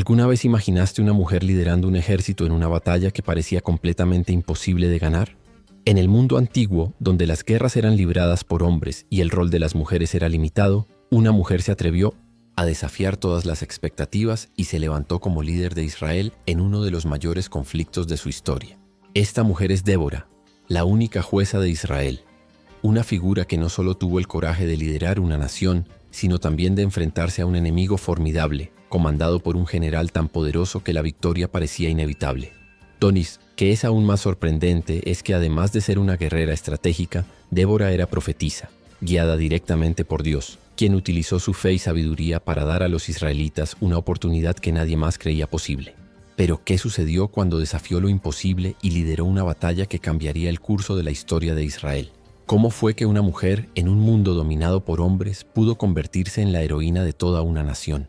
¿Alguna vez imaginaste una mujer liderando un ejército en una batalla que parecía completamente imposible de ganar? En el mundo antiguo, donde las guerras eran libradas por hombres y el rol de las mujeres era limitado, una mujer se atrevió a desafiar todas las expectativas y se levantó como líder de Israel en uno de los mayores conflictos de su historia. Esta mujer es Débora, la única jueza de Israel, una figura que no solo tuvo el coraje de liderar una nación, sino también de enfrentarse a un enemigo formidable, comandado por un general tan poderoso que la victoria parecía inevitable. Donis, que es aún más sorprendente, es que además de ser una guerrera estratégica, Débora era profetisa, guiada directamente por Dios, quien utilizó su fe y sabiduría para dar a los israelitas una oportunidad que nadie más creía posible. Pero, ¿qué sucedió cuando desafió lo imposible y lideró una batalla que cambiaría el curso de la historia de Israel? ¿Cómo fue que una mujer, en un mundo dominado por hombres, pudo convertirse en la heroína de toda una nación?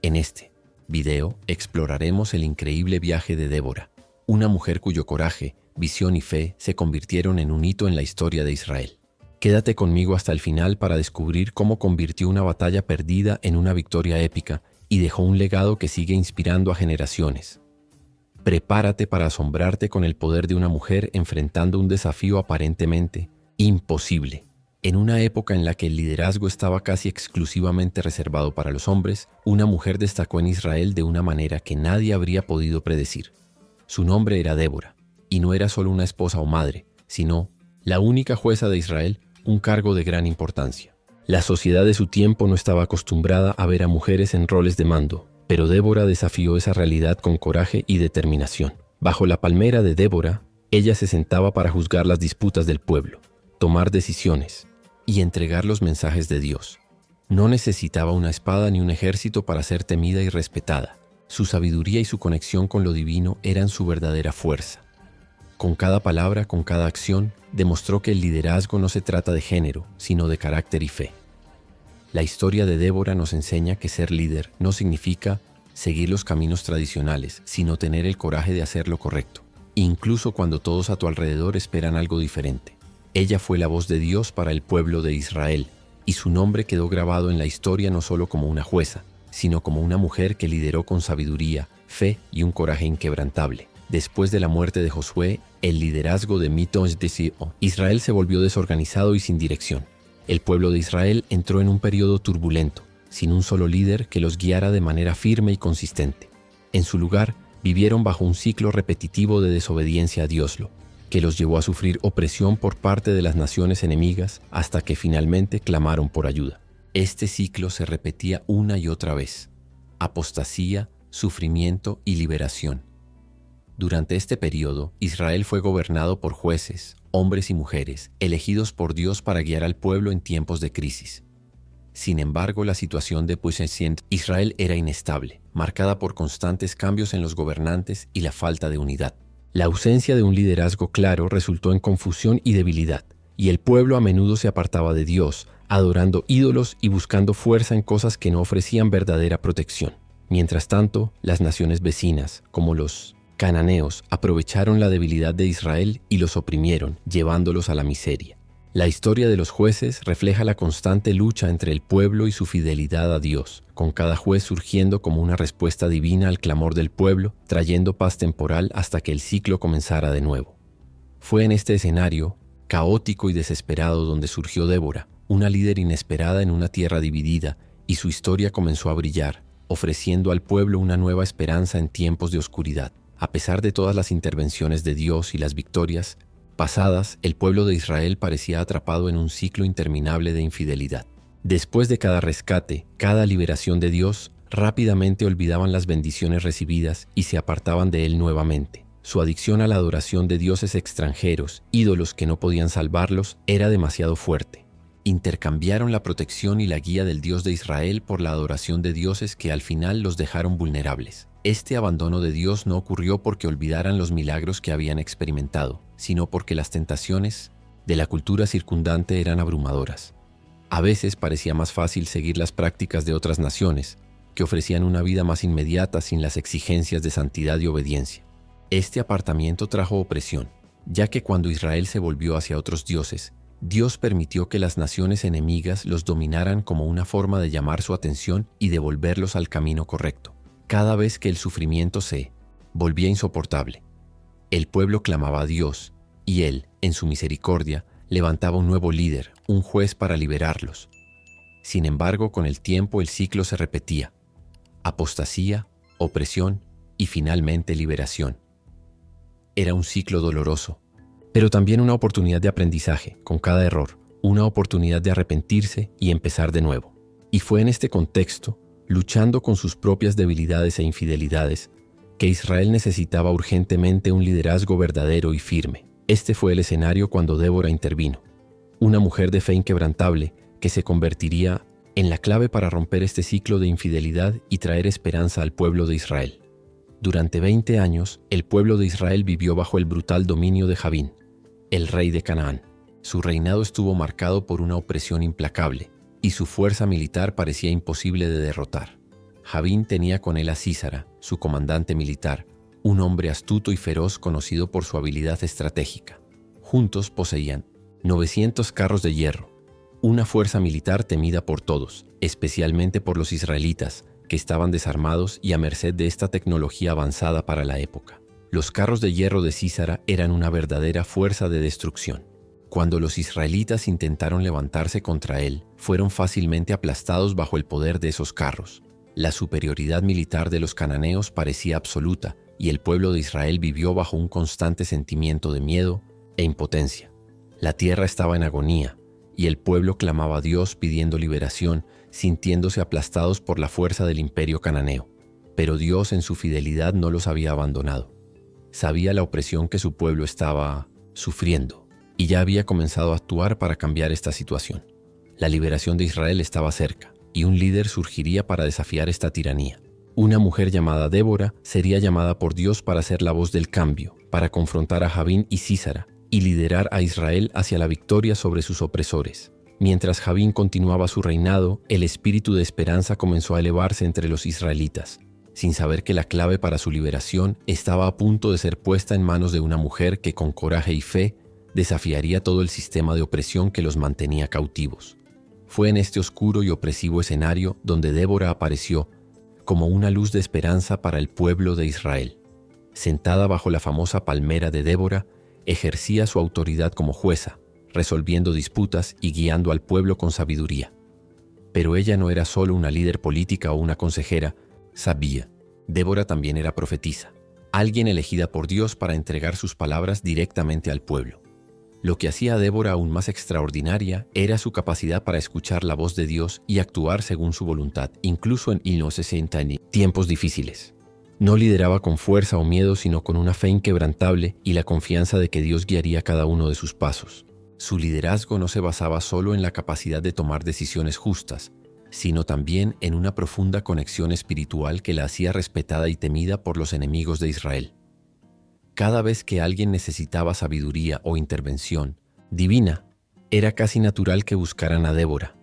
En este video exploraremos el increíble viaje de Débora, una mujer cuyo coraje, visión y fe se convirtieron en un hito en la historia de Israel. Quédate conmigo hasta el final para descubrir cómo convirtió una batalla perdida en una victoria épica y dejó un legado que sigue inspirando a generaciones. Prepárate para asombrarte con el poder de una mujer enfrentando un desafío aparentemente imposible. En una época en la que el liderazgo estaba casi exclusivamente reservado para los hombres, una mujer destacó en Israel de una manera que nadie habría podido predecir. Su nombre era Débora, y no era solo una esposa o madre, sino la única jueza de Israel, un cargo de gran importancia. La sociedad de su tiempo no estaba acostumbrada a ver a mujeres en roles de mando, pero Débora desafió esa realidad con coraje y determinación. Bajo la palmera de Débora, ella se sentaba para juzgar las disputas del pueblo, tomar decisiones y entregar los mensajes de Dios. No necesitaba una espada ni un ejército para ser temida y respetada. Su sabiduría y su conexión con lo divino eran su verdadera fuerza. Con cada palabra, con cada acción, demostró que el liderazgo no se trata de género, sino de carácter y fe. La historia de Débora nos enseña que ser líder no significa seguir los caminos tradicionales, sino tener el coraje de hacer lo correcto, incluso cuando todos a tu alrededor esperan algo diferente. Ella fue la voz de Dios para el pueblo de Israel, y su nombre quedó grabado en la historia no solo como una jueza, sino como una mujer que lideró con sabiduría, fe y un coraje inquebrantable. Después de la muerte de Josué, el liderazgo de Israel se volvió desorganizado y sin dirección. El pueblo de Israel entró en un periodo turbulento, sin un solo líder que los guiara de manera firme y consistente. En su lugar, vivieron bajo un ciclo repetitivo de desobediencia a Dios, que los llevó a sufrir opresión por parte de las naciones enemigas hasta que finalmente clamaron por ayuda. Este ciclo se repetía una y otra vez: apostasía, sufrimiento y liberación. Durante este periodo, Israel fue gobernado por jueces, hombres y mujeres, elegidos por Dios para guiar al pueblo en tiempos de crisis. Sin embargo, la situación de Israel era inestable, marcada por constantes cambios en los gobernantes y la falta de unidad. La ausencia de un liderazgo claro resultó en confusión y debilidad, y el pueblo a menudo se apartaba de Dios, adorando ídolos y buscando fuerza en cosas que no ofrecían verdadera protección. Mientras tanto, las naciones vecinas, como los cananeos, aprovecharon la debilidad de Israel y los oprimieron, llevándolos a la miseria. La historia de los jueces refleja la constante lucha entre el pueblo y su fidelidad a Dios, con cada juez surgiendo como una respuesta divina al clamor del pueblo, trayendo paz temporal hasta que el ciclo comenzara de nuevo. Fue en este escenario, caótico y desesperado, donde surgió Débora, una líder inesperada en una tierra dividida, y su historia comenzó a brillar, ofreciendo al pueblo una nueva esperanza en tiempos de oscuridad. A pesar de todas las intervenciones de Dios y las victorias pasadas, el pueblo de Israel parecía atrapado en un ciclo interminable de infidelidad. Después de cada rescate, cada liberación de Dios, rápidamente olvidaban las bendiciones recibidas y se apartaban de Él nuevamente. Su adicción a la adoración de dioses extranjeros, ídolos que no podían salvarlos, era demasiado fuerte. Intercambiaron la protección y la guía del Dios de Israel por la adoración de dioses que al final los dejaron vulnerables. Este abandono de Dios no ocurrió porque olvidaran los milagros que habían experimentado, sino porque las tentaciones de la cultura circundante eran abrumadoras. A veces parecía más fácil seguir las prácticas de otras naciones, que ofrecían una vida más inmediata sin las exigencias de santidad y obediencia. Este apartamiento trajo opresión, ya que cuando Israel se volvió hacia otros dioses, Dios permitió que las naciones enemigas los dominaran como una forma de llamar su atención y devolverlos al camino correcto. Cada vez que el sufrimiento se volvía insoportable, el pueblo clamaba a Dios y Él, en su misericordia, levantaba un nuevo líder, un juez para liberarlos. Sin embargo, con el tiempo el ciclo se repetía: apostasía, opresión y finalmente liberación. Era un ciclo doloroso, pero también una oportunidad de aprendizaje con cada error, una oportunidad de arrepentirse y empezar de nuevo. Y fue en este contexto, luchando con sus propias debilidades e infidelidades, que Israel necesitaba urgentemente un liderazgo verdadero y firme. Este fue el escenario cuando Débora intervino, una mujer de fe inquebrantable que se convertiría en la clave para romper este ciclo de infidelidad y traer esperanza al pueblo de Israel. Durante 20 años, el pueblo de Israel vivió bajo el brutal dominio de Jabín, el rey de Canaán. Su reinado estuvo marcado por una opresión implacable, y su fuerza militar parecía imposible de derrotar. Jabín tenía con él a Sísara, su comandante militar, un hombre astuto y feroz conocido por su habilidad estratégica. Juntos poseían 900 carros de hierro, una fuerza militar temida por todos, especialmente por los israelitas, que estaban desarmados y a merced de esta tecnología avanzada para la época. Los carros de hierro de Sísara eran una verdadera fuerza de destrucción. Cuando los israelitas intentaron levantarse contra él, fueron fácilmente aplastados bajo el poder de esos carros. La superioridad militar de los cananeos parecía absoluta y el pueblo de Israel vivió bajo un constante sentimiento de miedo e impotencia. La tierra estaba en agonía y el pueblo clamaba a Dios pidiendo liberación, sintiéndose aplastados por la fuerza del imperio cananeo. Pero Dios en su fidelidad no los había abandonado. Sabía la opresión que su pueblo estaba sufriendo y ya había comenzado a actuar para cambiar esta situación. La liberación de Israel estaba cerca y un líder surgiría para desafiar esta tiranía. Una mujer llamada Débora sería llamada por Dios para ser la voz del cambio, para confrontar a Jabín y Sísara y liderar a Israel hacia la victoria sobre sus opresores. Mientras Jabín continuaba su reinado, el espíritu de esperanza comenzó a elevarse entre los israelitas, sin saber que la clave para su liberación estaba a punto de ser puesta en manos de una mujer que con coraje y fe desafiaría todo el sistema de opresión que los mantenía cautivos. Fue en este oscuro y opresivo escenario donde Débora apareció como una luz de esperanza para el pueblo de Israel. Sentada bajo la famosa palmera de Débora, ejercía su autoridad como jueza, resolviendo disputas y guiando al pueblo con sabiduría. Pero ella no era solo una líder política o una consejera, sabía. Débora también era profetisa, alguien elegida por Dios para entregar sus palabras directamente al pueblo. Lo que hacía a Débora aún más extraordinaria era su capacidad para escuchar la voz de Dios y actuar según su voluntad, incluso en tiempos difíciles. No lideraba con fuerza o miedo, sino con una fe inquebrantable y la confianza de que Dios guiaría cada uno de sus pasos. Su liderazgo no se basaba solo en la capacidad de tomar decisiones justas, sino también en una profunda conexión espiritual que la hacía respetada y temida por los enemigos de Israel. Cada vez que alguien necesitaba sabiduría o intervención divina, era casi natural que buscaran a Débora.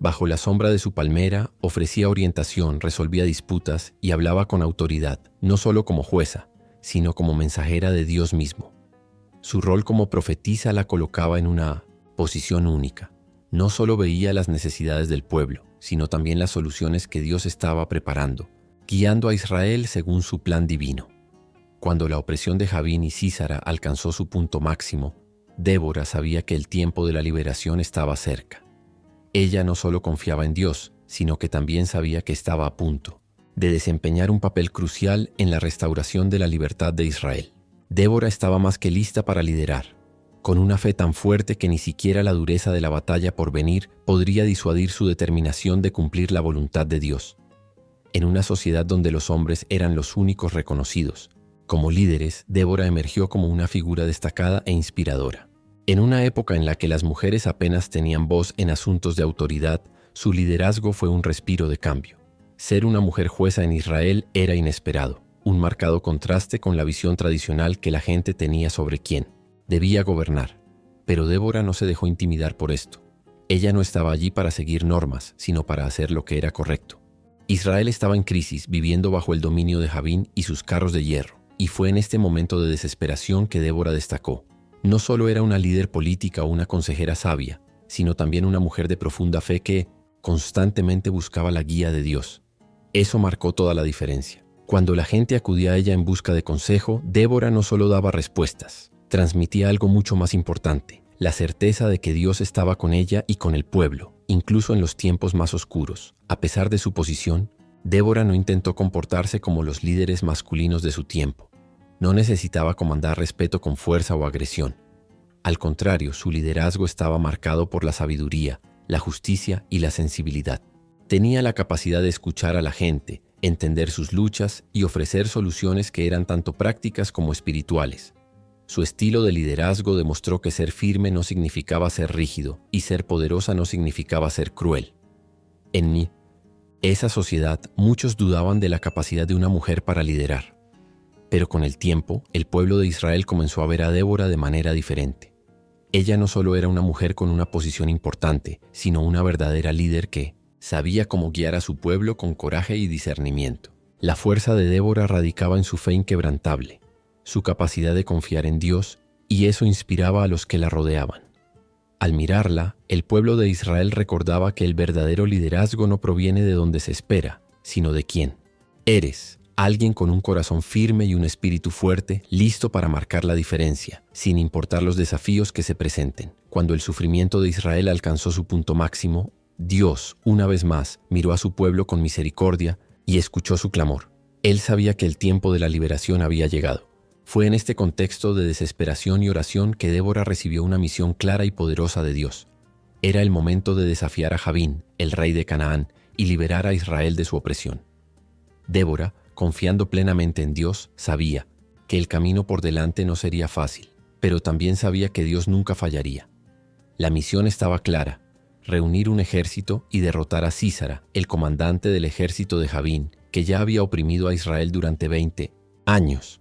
Bajo la sombra de su palmera, ofrecía orientación, resolvía disputas y hablaba con autoridad, no solo como jueza, sino como mensajera de Dios mismo. Su rol como profetisa la colocaba en una posición única. No solo veía las necesidades del pueblo, sino también las soluciones que Dios estaba preparando, guiando a Israel según su plan divino. Cuando la opresión de Jabín y Sísara alcanzó su punto máximo, Débora sabía que el tiempo de la liberación estaba cerca. Ella no solo confiaba en Dios, sino que también sabía que estaba a punto de desempeñar un papel crucial en la restauración de la libertad de Israel. Débora estaba más que lista para liderar, con una fe tan fuerte que ni siquiera la dureza de la batalla por venir podría disuadir su determinación de cumplir la voluntad de Dios. En una sociedad donde los hombres eran los únicos reconocidos, como líderes, Débora emergió como una figura destacada e inspiradora. En una época en la que las mujeres apenas tenían voz en asuntos de autoridad, su liderazgo fue un respiro de cambio. Ser una mujer jueza en Israel era inesperado, un marcado contraste con la visión tradicional que la gente tenía sobre quién debía gobernar. Pero Débora no se dejó intimidar por esto. Ella no estaba allí para seguir normas, sino para hacer lo que era correcto. Israel estaba en crisis, viviendo bajo el dominio de Jabín y sus carros de hierro. Y fue en este momento de desesperación que Débora destacó. No solo era una líder política o una consejera sabia, sino también una mujer de profunda fe que constantemente buscaba la guía de Dios. Eso marcó toda la diferencia. Cuando la gente acudía a ella en busca de consejo, Débora no solo daba respuestas, transmitía algo mucho más importante: la certeza de que Dios estaba con ella y con el pueblo, incluso en los tiempos más oscuros. A pesar de su posición, Débora no intentó comportarse como los líderes masculinos de su tiempo. No necesitaba comandar respeto con fuerza o agresión. Al contrario, su liderazgo estaba marcado por la sabiduría, la justicia y la sensibilidad. Tenía la capacidad de escuchar a la gente, entender sus luchas y ofrecer soluciones que eran tanto prácticas como espirituales. Su estilo de liderazgo demostró que ser firme no significaba ser rígido y ser poderosa no significaba ser cruel. En esa sociedad, muchos dudaban de la capacidad de una mujer para liderar. Pero con el tiempo, el pueblo de Israel comenzó a ver a Débora de manera diferente. Ella no solo era una mujer con una posición importante, sino una verdadera líder que sabía cómo guiar a su pueblo con coraje y discernimiento. La fuerza de Débora radicaba en su fe inquebrantable, su capacidad de confiar en Dios, y eso inspiraba a los que la rodeaban. Al mirarla, el pueblo de Israel recordaba que el verdadero liderazgo no proviene de donde se espera, sino de quién eres. Alguien con un corazón firme y un espíritu fuerte, listo para marcar la diferencia, sin importar los desafíos que se presenten. Cuando el sufrimiento de Israel alcanzó su punto máximo, Dios, una vez más, miró a su pueblo con misericordia y escuchó su clamor. Él sabía que el tiempo de la liberación había llegado. Fue en este contexto de desesperación y oración que Débora recibió una misión clara y poderosa de Dios. Era el momento de desafiar a Javín, el rey de Canaán, y liberar a Israel de su opresión. Débora, confiando plenamente en Dios, sabía que el camino por delante no sería fácil, pero también sabía que Dios nunca fallaría. La misión estaba clara: reunir un ejército y derrotar a Sísara, el comandante del ejército de Javín, que ya había oprimido a Israel durante 20 años.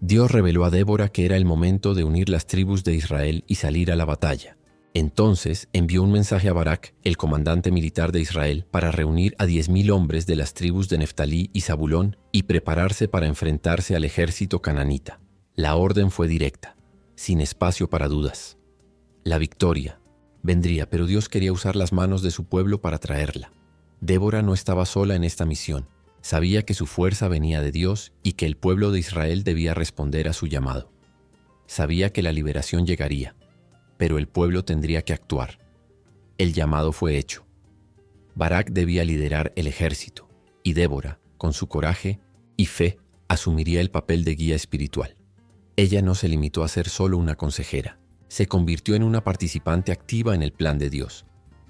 Dios reveló a Débora que era el momento de unir las tribus de Israel y salir a la batalla. Entonces envió un mensaje a Barak, el comandante militar de Israel, para reunir a 10,000 hombres de las tribus de Neftalí y Zabulón y prepararse para enfrentarse al ejército cananita. La orden fue directa, sin espacio para dudas. La victoria vendría, pero Dios quería usar las manos de su pueblo para traerla. Débora no estaba sola en esta misión. Sabía que su fuerza venía de Dios y que el pueblo de Israel debía responder a su llamado. Sabía que la liberación llegaría, pero el pueblo tendría que actuar. El llamado fue hecho. Barak debía liderar el ejército, y Débora, con su coraje y fe, asumiría el papel de guía espiritual. Ella no se limitó a ser solo una consejera. Se convirtió en una participante activa en el plan de Dios.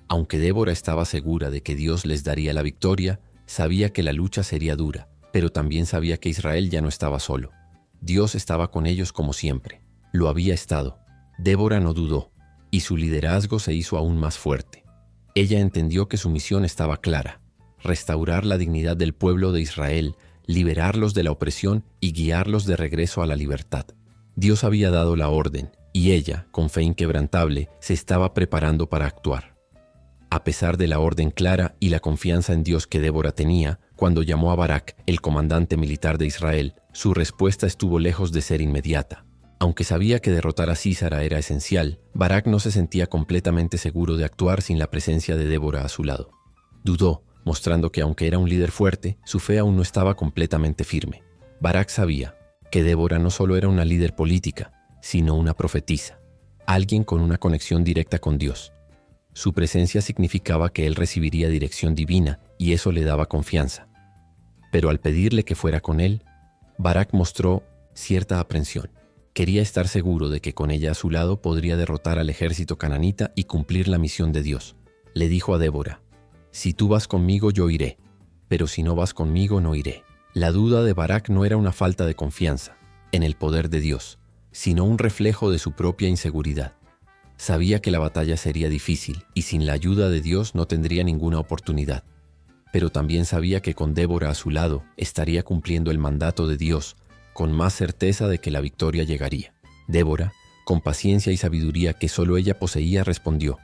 Aunque Débora estaba segura de que Dios les daría la victoria, sabía que la lucha sería dura, pero también sabía que Israel ya no estaba solo. Dios estaba con ellos como siempre. Lo había estado. Débora no dudó, y su liderazgo se hizo aún más fuerte. Ella entendió que su misión estaba clara: restaurar la dignidad del pueblo de Israel, liberarlos de la opresión y guiarlos de regreso a la libertad. Dios había dado la orden, y ella, con fe inquebrantable, se estaba preparando para actuar. A pesar de la orden clara y la confianza en Dios que Débora tenía, cuando llamó a Barak, el comandante militar de Israel, su respuesta estuvo lejos de ser inmediata. Aunque sabía que derrotar a Sísara era esencial, Barak no se sentía completamente seguro de actuar sin la presencia de Débora a su lado. Dudó, mostrando que aunque era un líder fuerte, su fe aún no estaba completamente firme. Barak sabía que Débora no solo era una líder política, sino una profetisa, alguien con una conexión directa con Dios. Su presencia significaba que él recibiría dirección divina y eso le daba confianza. Pero al pedirle que fuera con él, Barak mostró cierta aprensión. Quería estar seguro de que con ella a su lado podría derrotar al ejército cananita y cumplir la misión de Dios. Le dijo a Débora: «Si tú vas conmigo, yo iré, pero si no vas conmigo, no iré». La duda de Barak no era una falta de confianza en el poder de Dios, sino un reflejo de su propia inseguridad. Sabía que la batalla sería difícil y sin la ayuda de Dios no tendría ninguna oportunidad. Pero también sabía que con Débora a su lado estaría cumpliendo el mandato de Dios, con más certeza de que la victoria llegaría. Débora, con paciencia y sabiduría que solo ella poseía, respondió: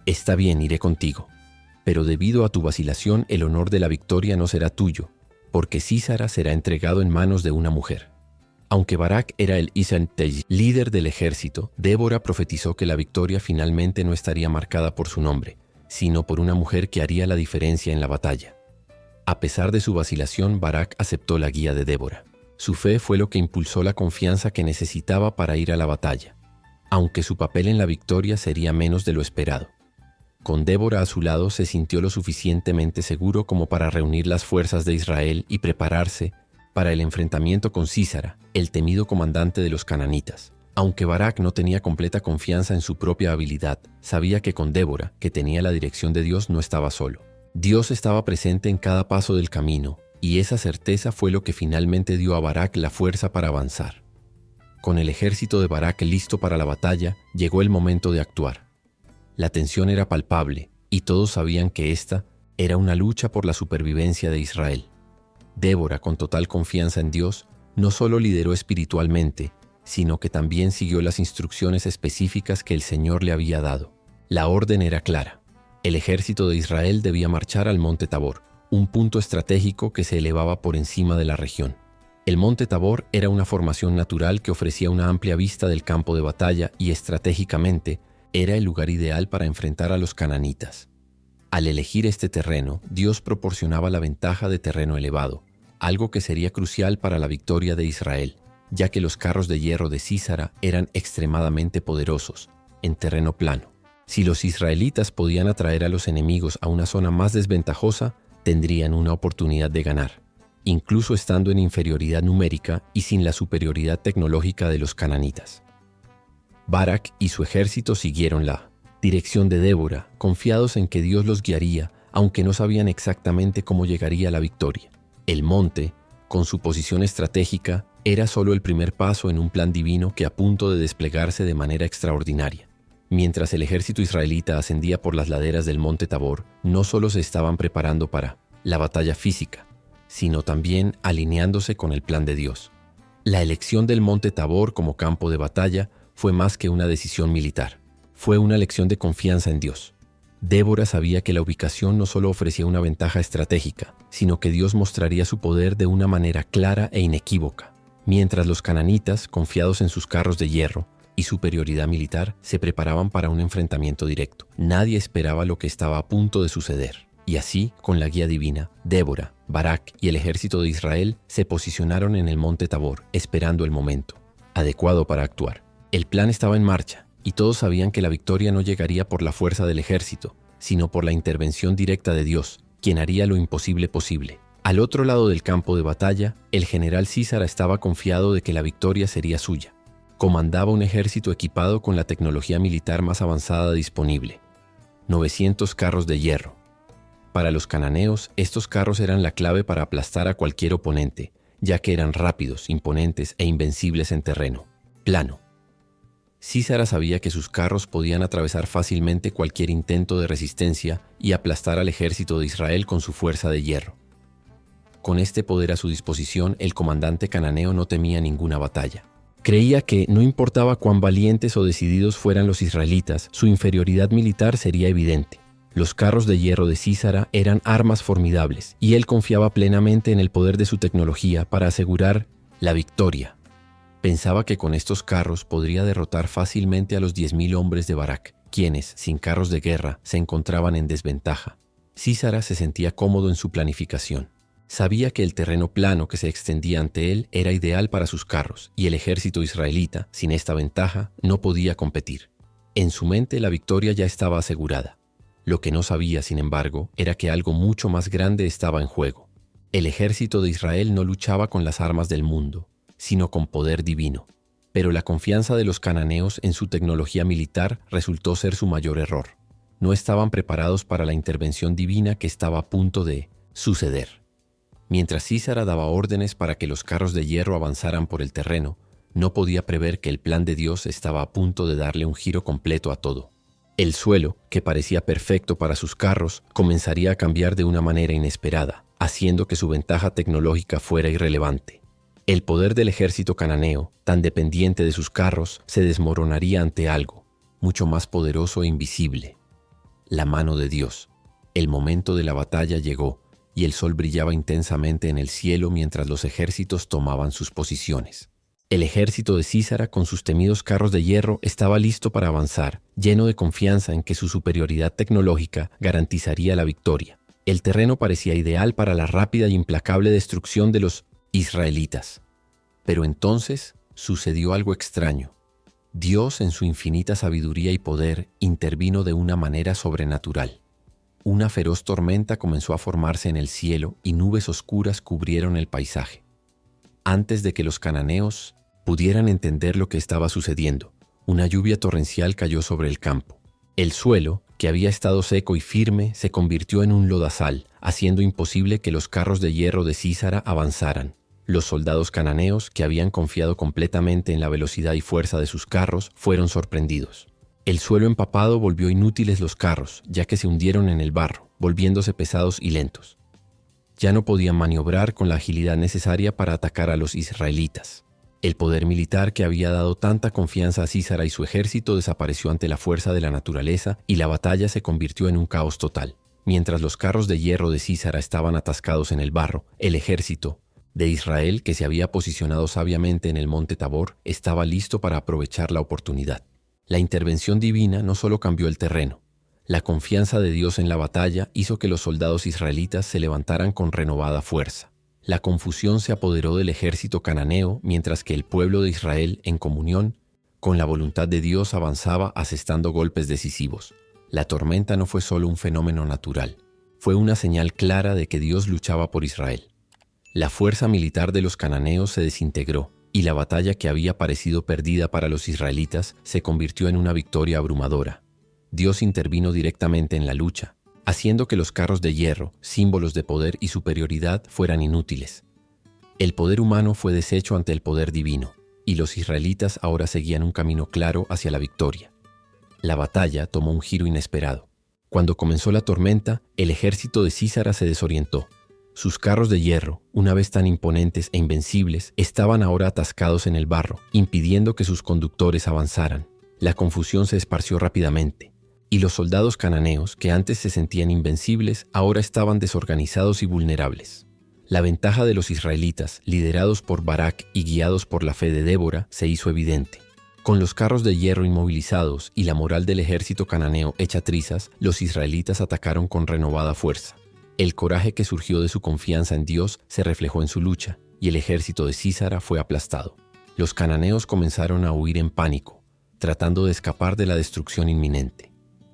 «Está bien, iré contigo, pero debido a tu vacilación el honor de la victoria no será tuyo, porque Sísara será entregado en manos de una mujer». Aunque Barak era el Isantej, líder del ejército, Débora profetizó que la victoria finalmente no estaría marcada por su nombre, sino por una mujer que haría la diferencia en la batalla. A pesar de su vacilación, Barak aceptó la guía de Débora. Su fe fue lo que impulsó la confianza que necesitaba para ir a la batalla, aunque su papel en la victoria sería menos de lo esperado. Con Débora a su lado se sintió lo suficientemente seguro como para reunir las fuerzas de Israel y prepararse para el enfrentamiento con Sísara, el temido comandante de los cananitas. Aunque Barak no tenía completa confianza en su propia habilidad, sabía que con Débora, que tenía la dirección de Dios, no estaba solo. Dios estaba presente en cada paso del camino, y esa certeza fue lo que finalmente dio a Barak la fuerza para avanzar. Con el ejército de Barak listo para la batalla, llegó el momento de actuar. La tensión era palpable, y todos sabían que esta era una lucha por la supervivencia de Israel. Débora, con total confianza en Dios, no solo lideró espiritualmente, sino que también siguió las instrucciones específicas que el Señor le había dado. La orden era clara. El ejército de Israel debía marchar al Monte Tabor, un punto estratégico que se elevaba por encima de la región. El Monte Tabor era una formación natural que ofrecía una amplia vista del campo de batalla y estratégicamente era el lugar ideal para enfrentar a los cananitas. Al elegir este terreno, Dios proporcionaba la ventaja de terreno elevado, algo que sería crucial para la victoria de Israel, ya que los carros de hierro de Sísara eran extremadamente poderosos, en terreno plano. Si los israelitas podían atraer a los enemigos a una zona más desventajosa, tendrían una oportunidad de ganar, incluso estando en inferioridad numérica y sin la superioridad tecnológica de los cananitas. Barak y su ejército siguieron la dirección de Débora, confiados en que Dios los guiaría, aunque no sabían exactamente cómo llegaría la victoria. El monte, con su posición estratégica, era solo el primer paso en un plan divino que a punto de desplegarse de manera extraordinaria. Mientras el ejército israelita ascendía por las laderas del Monte Tabor, no solo se estaban preparando para la batalla física, sino también alineándose con el plan de Dios. La elección del Monte Tabor como campo de batalla fue más que una decisión militar. Fue una lección de confianza en Dios. Débora sabía que la ubicación no solo ofrecía una ventaja estratégica, sino que Dios mostraría su poder de una manera clara e inequívoca. Mientras los cananitas, confiados en sus carros de hierro y superioridad militar, se preparaban para un enfrentamiento directo. Nadie esperaba lo que estaba a punto de suceder. Y así, con la guía divina, Débora, Barak y el ejército de Israel se posicionaron en el Monte Tabor, esperando el momento adecuado para actuar. El plan estaba en marcha, y todos sabían que la victoria no llegaría por la fuerza del ejército, sino por la intervención directa de Dios, quien haría lo imposible posible. Al otro lado del campo de batalla, el general Sísara estaba confiado de que la victoria sería suya. Comandaba un ejército equipado con la tecnología militar más avanzada disponible. 900 carros de hierro. Para los cananeos, estos carros eran la clave para aplastar a cualquier oponente, ya que eran rápidos, imponentes e invencibles en terreno plano. Sísara sabía que sus carros podían atravesar fácilmente cualquier intento de resistencia y aplastar al ejército de Israel con su fuerza de hierro. Con este poder a su disposición, el comandante cananeo no temía ninguna batalla. Creía que, no importaba cuán valientes o decididos fueran los israelitas, su inferioridad militar sería evidente. Los carros de hierro de Sísara eran armas formidables, y él confiaba plenamente en el poder de su tecnología para asegurar la victoria. Pensaba que con estos carros podría derrotar fácilmente a los 10.000 hombres de Barak, quienes, sin carros de guerra, se encontraban en desventaja. Sísara se sentía cómodo en su planificación. Sabía que el terreno plano que se extendía ante él era ideal para sus carros, y el ejército israelita, sin esta ventaja, no podía competir. En su mente la victoria ya estaba asegurada. Lo que no sabía, sin embargo, era que algo mucho más grande estaba en juego. El ejército de Israel no luchaba con las armas del mundo, sino con poder divino. Pero la confianza de los cananeos en su tecnología militar resultó ser su mayor error. No estaban preparados para la intervención divina que estaba a punto de suceder. Mientras Sísara daba órdenes para que los carros de hierro avanzaran por el terreno, no podía prever que el plan de Dios estaba a punto de darle un giro completo a todo. El suelo, que parecía perfecto para sus carros, comenzaría a cambiar de una manera inesperada, haciendo que su ventaja tecnológica fuera irrelevante. El poder del ejército cananeo, tan dependiente de sus carros, se desmoronaría ante algo, mucho más poderoso e invisible: la mano de Dios. El momento de la batalla llegó, y el sol brillaba intensamente en el cielo mientras los ejércitos tomaban sus posiciones. El ejército de Sísara, con sus temidos carros de hierro, estaba listo para avanzar, lleno de confianza en que su superioridad tecnológica garantizaría la victoria. El terreno parecía ideal para la rápida y implacable destrucción de los israelitas. Pero entonces sucedió algo extraño. Dios, en su infinita sabiduría y poder, intervino de una manera sobrenatural. Una feroz tormenta comenzó a formarse en el cielo y nubes oscuras cubrieron el paisaje. Antes de que los cananeos pudieran entender lo que estaba sucediendo, una lluvia torrencial cayó sobre el campo. El suelo, que había estado seco y firme, se convirtió en un lodazal, haciendo imposible que los carros de hierro de Sísara avanzaran. Los soldados cananeos, que habían confiado completamente en la velocidad y fuerza de sus carros, fueron sorprendidos. El suelo empapado volvió inútiles los carros, ya que se hundieron en el barro, volviéndose pesados y lentos. Ya no podían maniobrar con la agilidad necesaria para atacar a los israelitas. El poder militar que había dado tanta confianza a Sísara y su ejército desapareció ante la fuerza de la naturaleza y la batalla se convirtió en un caos total. Mientras los carros de hierro de Sísara estaban atascados en el barro, el ejército de Israel, que se había posicionado sabiamente en el monte Tabor, estaba listo para aprovechar la oportunidad. La intervención divina no solo cambió el terreno. La confianza de Dios en la batalla hizo que los soldados israelitas se levantaran con renovada fuerza. La confusión se apoderó del ejército cananeo, mientras que el pueblo de Israel, en comunión con la voluntad de Dios, avanzaba asestando golpes decisivos. La tormenta no fue solo un fenómeno natural, fue una señal clara de que Dios luchaba por Israel. La fuerza militar de los cananeos se desintegró, y la batalla que había parecido perdida para los israelitas se convirtió en una victoria abrumadora. Dios intervino directamente en la lucha, haciendo que los carros de hierro, símbolos de poder y superioridad, fueran inútiles. El poder humano fue deshecho ante el poder divino, y los israelitas ahora seguían un camino claro hacia la victoria. La batalla tomó un giro inesperado. Cuando comenzó la tormenta, el ejército de Sísara se desorientó. Sus carros de hierro, una vez tan imponentes e invencibles, estaban ahora atascados en el barro, impidiendo que sus conductores avanzaran. La confusión se esparció rápidamente, y los soldados cananeos, que antes se sentían invencibles, ahora estaban desorganizados y vulnerables. La ventaja de los israelitas, liderados por Barak y guiados por la fe de Débora, se hizo evidente. Con los carros de hierro inmovilizados y la moral del ejército cananeo hecha trizas, los israelitas atacaron con renovada fuerza. El coraje que surgió de su confianza en Dios se reflejó en su lucha, y el ejército de Sísara fue aplastado. Los cananeos comenzaron a huir en pánico, tratando de escapar de la destrucción inminente.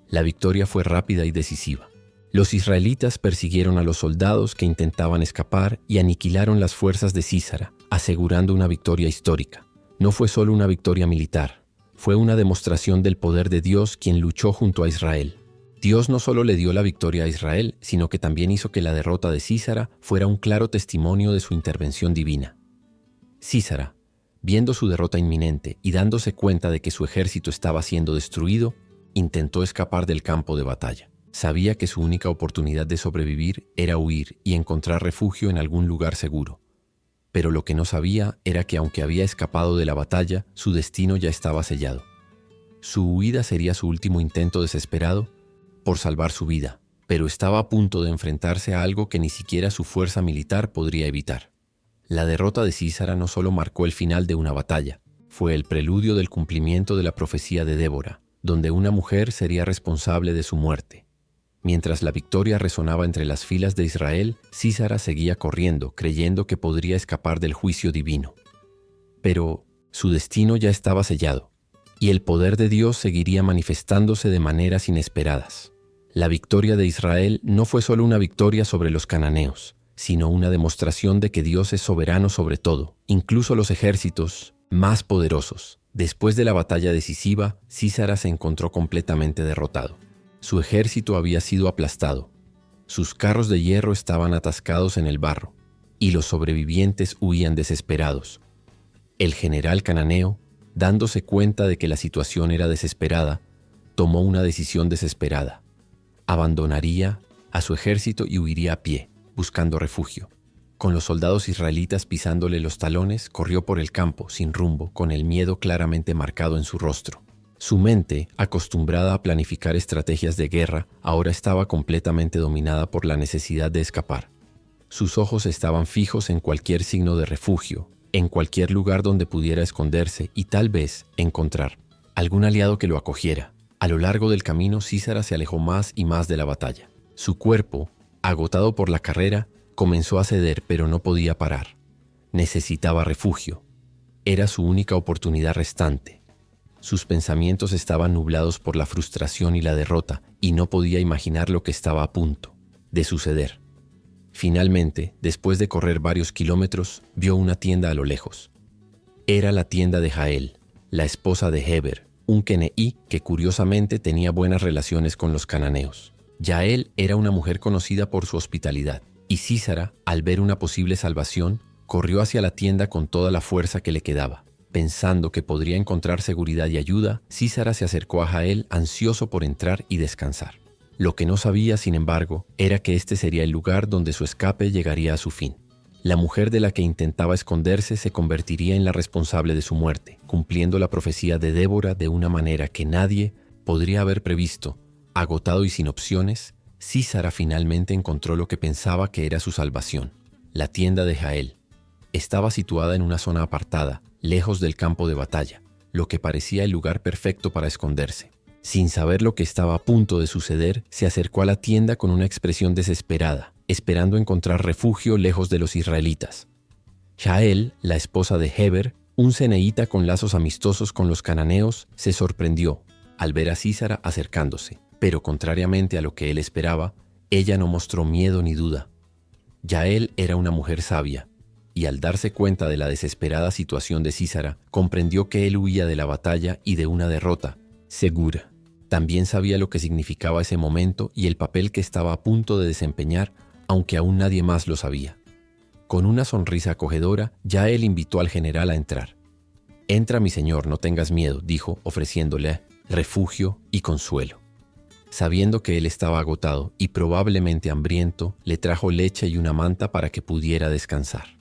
La victoria fue rápida y decisiva. Los israelitas persiguieron a los soldados que intentaban escapar y aniquilaron las fuerzas de Sísara, asegurando una victoria histórica. No fue solo una victoria militar, fue una demostración del poder de Dios, quien luchó junto a Israel. Dios no solo le dio la victoria a Israel, sino que también hizo que la derrota de Sísara fuera un claro testimonio de su intervención divina. Sísara, viendo su derrota inminente y dándose cuenta de que su ejército estaba siendo destruido, intentó escapar del campo de batalla. Sabía que su única oportunidad de sobrevivir era huir y encontrar refugio en algún lugar seguro. Pero lo que no sabía era que aunque había escapado de la batalla, su destino ya estaba sellado. Su huida sería su último intento desesperado por salvar su vida, pero estaba a punto de enfrentarse a algo que ni siquiera su fuerza militar podría evitar. La derrota de Sísara no solo marcó el final de una batalla, fue el preludio del cumplimiento de la profecía de Débora, donde una mujer sería responsable de su muerte. Mientras la victoria resonaba entre las filas de Israel, Sísara seguía corriendo, creyendo que podría escapar del juicio divino. Pero su destino ya estaba sellado, y el poder de Dios seguiría manifestándose de maneras inesperadas. La victoria de Israel no fue solo una victoria sobre los cananeos, sino una demostración de que Dios es soberano sobre todo, incluso los ejércitos más poderosos. Después de la batalla decisiva, Sísara se encontró completamente derrotado. Su ejército había sido aplastado, sus carros de hierro estaban atascados en el barro, y los sobrevivientes huían desesperados. El general cananeo, dándose cuenta de que la situación era desesperada, tomó una decisión desesperada. Abandonaría a su ejército y huiría a pie, buscando refugio. Con los soldados israelitas pisándole los talones, corrió por el campo, sin rumbo, con el miedo claramente marcado en su rostro. Su mente, acostumbrada a planificar estrategias de guerra, ahora estaba completamente dominada por la necesidad de escapar. Sus ojos estaban fijos en cualquier signo de refugio, en cualquier lugar donde pudiera esconderse y tal vez encontrar algún aliado que lo acogiera. A lo largo del camino, Sísara se alejó más y más de la batalla. Su cuerpo Agotado por la carrera, comenzó a ceder, pero no podía parar. Necesitaba refugio. Era su única oportunidad restante. Sus pensamientos estaban nublados por la frustración y la derrota, y no podía imaginar lo que estaba a punto de suceder. Finalmente, después de correr varios kilómetros, vio una tienda a lo lejos. Era la tienda de Jael, la esposa de Heber, un queneí que curiosamente tenía buenas relaciones con los cananeos. Jael era una mujer conocida por su hospitalidad, y Sísara, al ver una posible salvación, corrió hacia la tienda con toda la fuerza que le quedaba. Pensando que podría encontrar seguridad y ayuda, Sísara se acercó a Jael ansioso por entrar y descansar. Lo que no sabía, sin embargo, era que este sería el lugar donde su escape llegaría a su fin. La mujer de la que intentaba esconderse se convertiría en la responsable de su muerte, cumpliendo la profecía de Débora de una manera que nadie podría haber previsto. Agotado y sin opciones, Sísara finalmente encontró lo que pensaba que era su salvación: la tienda de Jael. Estaba situada en una zona apartada, lejos del campo de batalla, lo que parecía el lugar perfecto para esconderse. Sin saber lo que estaba a punto de suceder, se acercó a la tienda con una expresión desesperada, esperando encontrar refugio lejos de los israelitas. Jael, la esposa de Heber, un ceneíta con lazos amistosos con los cananeos, se sorprendió al ver a Sísara acercándose, pero contrariamente a lo que él esperaba, ella no mostró miedo ni duda. Jael era una mujer sabia, y al darse cuenta de la desesperada situación de Sísara, comprendió que él huía de la batalla y de una derrota segura. También sabía lo que significaba ese momento y el papel que estaba a punto de desempeñar, aunque aún nadie más lo sabía. Con una sonrisa acogedora, Jael invitó al general a entrar. «Entra, mi señor, no tengas miedo», dijo, ofreciéndole refugio y consuelo. Sabiendo que él estaba agotado y probablemente hambriento, le trajo leche y una manta para que pudiera descansar.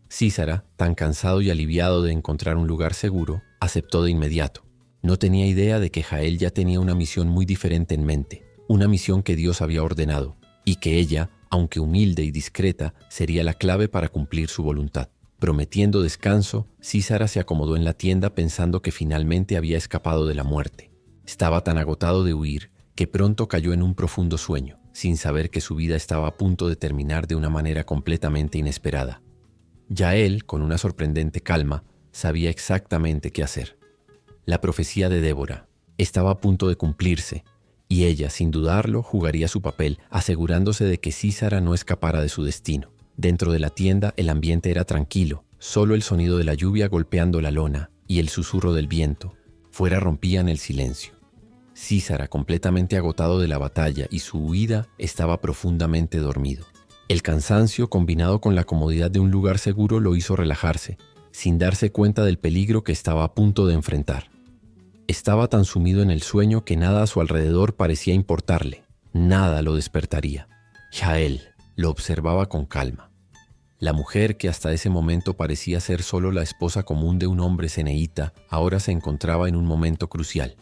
Sísara, tan cansado y aliviado de encontrar un lugar seguro, aceptó de inmediato. No tenía idea de que Jael ya tenía una misión muy diferente en mente, una misión que Dios había ordenado, y que ella, aunque humilde y discreta, sería la clave para cumplir su voluntad. Prometiendo descanso, Sísara se acomodó en la tienda pensando que finalmente había escapado de la muerte. Estaba tan agotado de huir que pronto cayó en un profundo sueño, sin saber que su vida estaba a punto de terminar de una manera completamente inesperada. Jael, con una sorprendente calma, sabía exactamente qué hacer. La profecía de Débora estaba a punto de cumplirse, y ella, sin dudarlo, jugaría su papel, asegurándose de que Sísara no escapara de su destino. Dentro de la tienda el ambiente era tranquilo, solo el sonido de la lluvia golpeando la lona y el susurro del viento fuera rompían el silencio. Sísara, completamente agotado de la batalla y su huida, estaba profundamente dormido. El cansancio, combinado con la comodidad de un lugar seguro, lo hizo relajarse, sin darse cuenta del peligro que estaba a punto de enfrentar. Estaba tan sumido en el sueño que nada a su alrededor parecía importarle, nada lo despertaría. Jael lo observaba con calma. La mujer, que hasta ese momento parecía ser solo la esposa común de un hombre ceneíta, ahora se encontraba en un momento crucial.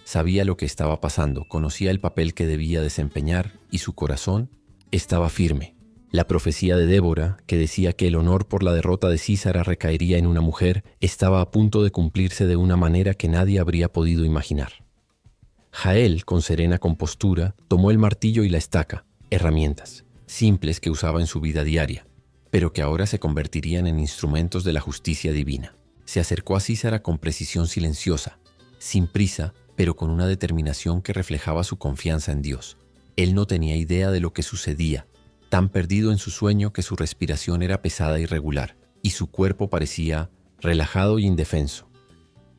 Sabía lo que estaba pasando, conocía el papel que debía desempeñar y su corazón estaba firme. La profecía de Débora, que decía que el honor por la derrota de Sísara recaería en una mujer, estaba a punto de cumplirse de una manera que nadie habría podido imaginar. Jael, con serena compostura, tomó el martillo y la estaca, herramientas simples que usaba en su vida diaria, pero que ahora se convertirían en instrumentos de la justicia divina. Se acercó a Sísara con precisión silenciosa, sin prisa, pero con una determinación que reflejaba su confianza en Dios. Él no tenía idea de lo que sucedía, tan perdido en su sueño que su respiración era pesada y regular, y su cuerpo parecía relajado y indefenso.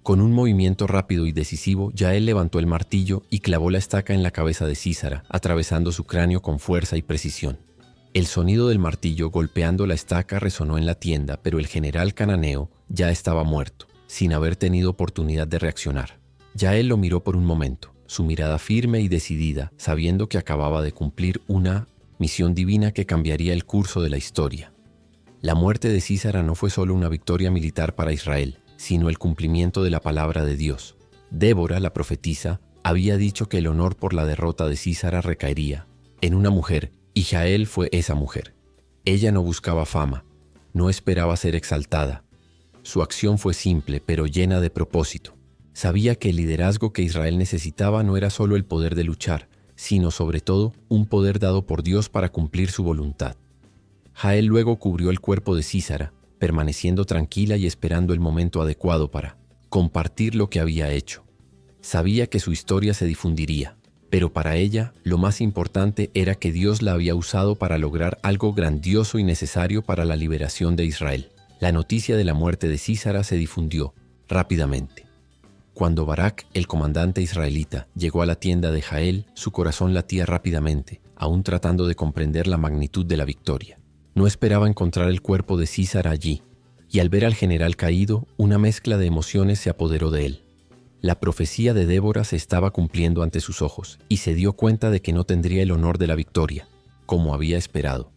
Con un movimiento rápido y decisivo, Jael levantó el martillo y clavó la estaca en la cabeza de Sísara, atravesando su cráneo con fuerza y precisión. El sonido del martillo golpeando la estaca resonó en la tienda, pero el general cananeo ya estaba muerto, sin haber tenido oportunidad de reaccionar. Jael lo miró por un momento, su mirada firme y decidida, sabiendo que acababa de cumplir una misión divina que cambiaría el curso de la historia. La muerte de Sísara no fue solo una victoria militar para Israel, sino el cumplimiento de la palabra de Dios. Débora, la profetisa, había dicho que el honor por la derrota de Sísara recaería en una mujer, y Jael fue esa mujer. Ella no buscaba fama, no esperaba ser exaltada. Su acción fue simple, pero llena de propósito. Sabía que el liderazgo que Israel necesitaba no era solo el poder de luchar, sino sobre todo un poder dado por Dios para cumplir su voluntad. Jael luego cubrió el cuerpo de Sísara, permaneciendo tranquila y esperando el momento adecuado para compartir lo que había hecho. Sabía que su historia se difundiría, pero para ella lo más importante era que Dios la había usado para lograr algo grandioso y necesario para la liberación de Israel. La noticia de la muerte de Sísara se difundió rápidamente. Cuando Barak, el comandante israelita, llegó a la tienda de Jael, su corazón latía rápidamente, aún tratando de comprender la magnitud de la victoria. No esperaba encontrar el cuerpo de Sísara allí, y al ver al general caído, una mezcla de emociones se apoderó de él. La profecía de Débora se estaba cumpliendo ante sus ojos, y se dio cuenta de que no tendría el honor de la victoria, como había esperado.